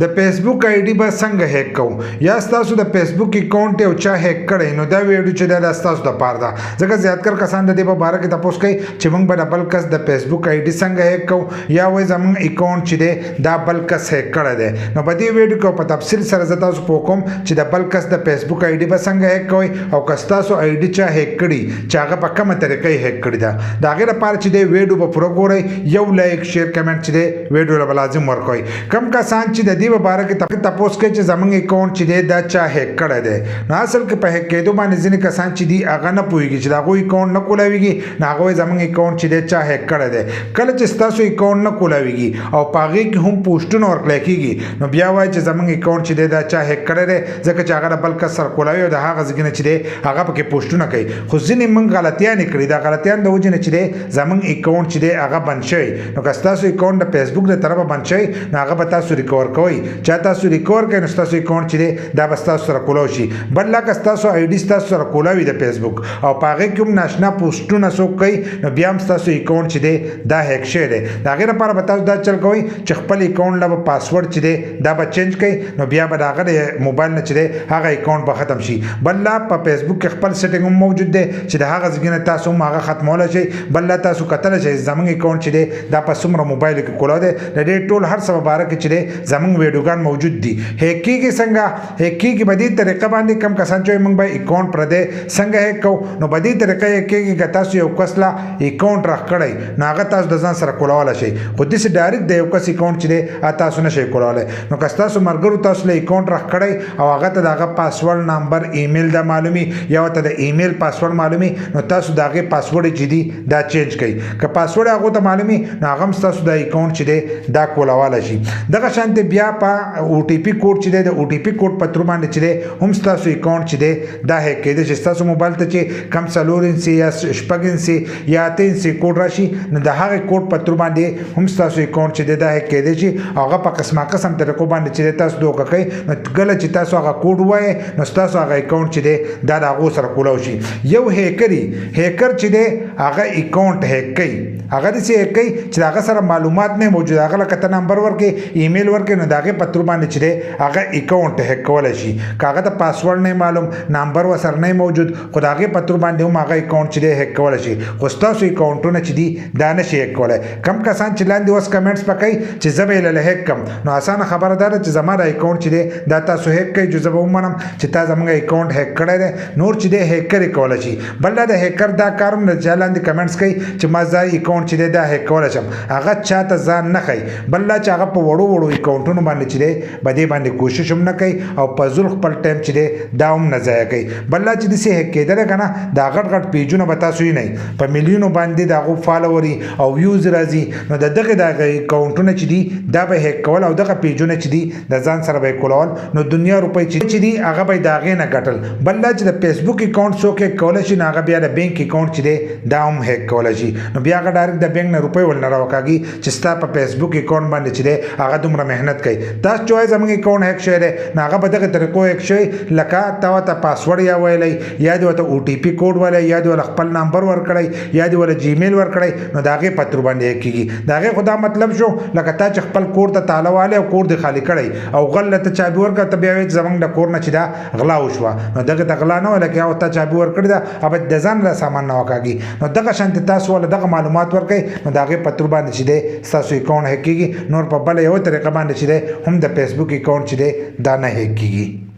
د فیسبوک آی ډي به څنګه هیک کوو یا ستاسو د فیسبوک اکاونټ یو چا هیک کړی نو دا ویډیو چې دا ستاسو د پاره ده ځکه زیاتکر کسان د دې په باره کې تاسو کوي چې موږ به بل کس د فیسبوک آی ډي څنګه هیک کوو یا وای زموږ اکاونټ چې دی دا بل کس هیک کړی دی نو په دې ویډیو کې په تفصیل سره زه تاسو په کوم چې د بل کس د فیسبوک آی ډي به څنګه هیک کوئ او که ستاسو آی ډي چا هیک کړي چې هغه په کومه طریقې هیک کړي ده د هغې لپاره چې دی ویډیو به پوره ګورئ یو لایک شیر کمنټ چې دی ویډیو له لازم ورکوئ کم کسان چې د دې په باره کې تاسو کې چې زمونږ اکاونټ چې دی دا چا هیک کړی دی نو اصل کې په هیک کېدو باندې ځینې کسان چې دي هغه نه پوهېږي چې د هغوی اکاونټ نه کولاویږي نو هغه وایي زمونږ اکاونټ چې دی چا هیک کړی دی کله چې ستاسو اکاونټ نه کولاویږي او په هغې کې هم پوسټونه ورکړی کېږي نو بیا وایي چې زمونږ اکاونټ چې دی دا چا هیک کړی دی ځکه چې هغه د بل کس سره کولاوي او د هغه ځای نه چې دی هغه پکې پوسټونه کوي خو ځینې موږ غلطیانې کړي دا غلطیان د وجې نه چې دی زمونږ اکاونټ چې دی هغه بند شوی نو که ستاسو اکاونټ د فیسبوک د طرفه بند شوی نو هغه به تاسو ریکور کوئ چا تاسو ریکور کوئ نو ستاسو اکاونټ چې دی دا به ستاسو سره کولاو شي بل لکه ستاسو آی ډي ستاسو سره کولاوي د فیسبوک او په هغې کې هم ناشنا پوسټونه څوک کوي نو بیا هم ستاسو اکاونټ چې دی دا هیک شوی دی د هغې لپاره به تاسو دا چل کوئ چې خپل اکاونټ له به پاسورډ چې دی دا به چینج کوئ نو بیا به د هغه د موبایل نه چې دی هغه اکاونټ به ختم شي بل لا په فیسبوک کې خپل سیټینګ هم موجود دی چې د هغه ځای نه تاسو هم هغه ختمولی شئ بل لا تاسو کتلی شئ زموږ اکاونټ چې دی دا په څومره موبایلو کې کولاو دی د دې ټول هر څه په باره کې چې دی زموږ ویډیوګان موجود دي هیک کېږي څنګه هیک کېږي په دې طریقه باندې کم کسان چې موږ به اکاونټ پردی څنګه هیک کوو نو په دې طریقه هیک کېږي که تاسو یو کس له اکاونټ راخ کړی نو هغه تاسو د ځان سره کولاولی شئ خو داسې ډایرکټ د یو کس اکاونټ چې دی تاسو نه شئ کولاولی نو که ستاسو ملګرو تاسو له اکاونټ راخ کړی او هغه ته د هغه پاسورډ نمبر ایمیل د معلومي یا ورته د ایمیل پاسورډ معلومي نو تاسو د هغې پاسورډ چې دي دا چینج کړئ که پاسورډ هغو ته معلومي نو هغه هم ستاسو د اکاونټ چې دی دا کولاولی شي دغه شانتې بیا په او ټي پي کوډ چې دی د او ټي پي کوډ په تر باندې چې دی هم ستاسو اکاونټ چې دی دا هیک کېدی چې ستاسو موبایل ته چې کم 4 انسي یا 6 انسي یا 8 انسي کوډ راشي نو د هغې کوډ په تر باندې هم ستاسو اکاونټ چې دی دا هیک کېدی شي هغه په قسمه قسم طریقو باندې چې دی تاسو دوکه کوئ نو کله چې تاسو هغه کوډ ووایئ نو ستاسو هغه اکاونټ چې دی دا د هغو سره کولاو شي یو هیکر چې دی هغه اکاونټ هیک کوي هغه داسې هیک کوي چې د هغه سره معلومات نه موجود هغه لکه ته نمبر ورکړې ایمیل ورکړې نو د هغې په تر باندې چې دی هغه اکاونټ هیک کولی شي که هغه ته پاسورډ نه معلوم نمبر ورسره نه موجود خو د هغې په تر باندې هم هغه اکاونټ چې دی هیک کولی شي خو ستاسو اکاونټونه چې دي دا نه شي هیک کولی کم کسان چې لاندې اوس کمنټس به کوي چې زه به یې له هیک کړم نو اسانه خبره دا ده چې زما د اکاونټ چې دی دا تاسو هیک کوئ چې زه به ومنم چې تا زموږ اکاونټ هیک کړی دی نور چې دی هیکر یې کولی شي بل دا د هیکر دا کار هم چا لاندې کمنټس کوي چې ما دا اکاونټ چې دی دا هیک کولی شم هغه چاته ځان نه ښایي بل دا چې هغه په وړو وړو اکاونټونو باندې چې دی په دې باندې کوشش هم نه کوي او په زور خپل ټایم چې دی دا هم نه ضایع کوي بل دا چې داسې هیک کېدلی که نه دا غټ غټ پیجونه به تاسو وینئ په میلیونو باندې د هغو فالوري او ویوز راځي نو د دغې د اکاونټونه چې دي دا به هیک کول او دغه پیجونه چې دي د ځان سره به یې کولول نو دنیا روپۍ چې دي هغه به یې د هغې نه ګټل بل دا چې د فیسبوک اکاونټ څوک هیک کولی شي نو هغه بیا د بینک اکاونټ چې دی دا هم هیک کولی شي نو بیا هغه ډایرکټ د بینک نه روپۍ ولنه راوکاږي چې ستا په فیسبوک اکاونټ باندې چې دی هغه دومره محنت کوي تاسو چې وایئ زموږ اکاونټ هیک شوی دی نو هغه په دغه طریقو هیک شوی لکه تا ورته پاسورډ یا ویلی یا دې ورته او ټي پي کوډ ویلی یا دې ورته خپل نمبر ورکړی یا دې ورته جیمیل ورکړی نو د هغې په تر باندې هیک کېږي د هغې خو دا مطلب شو لکه تا چې خپل کور ته تاله والی او کور دې خالي کړی او غل ته چابي ورکړه ته بیا وایې چې زموږ د کور نه چې دا غلا وشوه نو دغې ته غلا نه وه لکه یا تا چابي ورکړې ده اب د ځان له سامان نه وکاږي نو دغه شانتې تاسو ول دغه معلومات ورکړئ نو د هغې په تر باندې چې دی ستاسو اکاونټ هیک کېږي نور په بله یوه طریقه باندې چې دی هم د فیسبوک اکاونټ چې دی دا نه هیک کېږي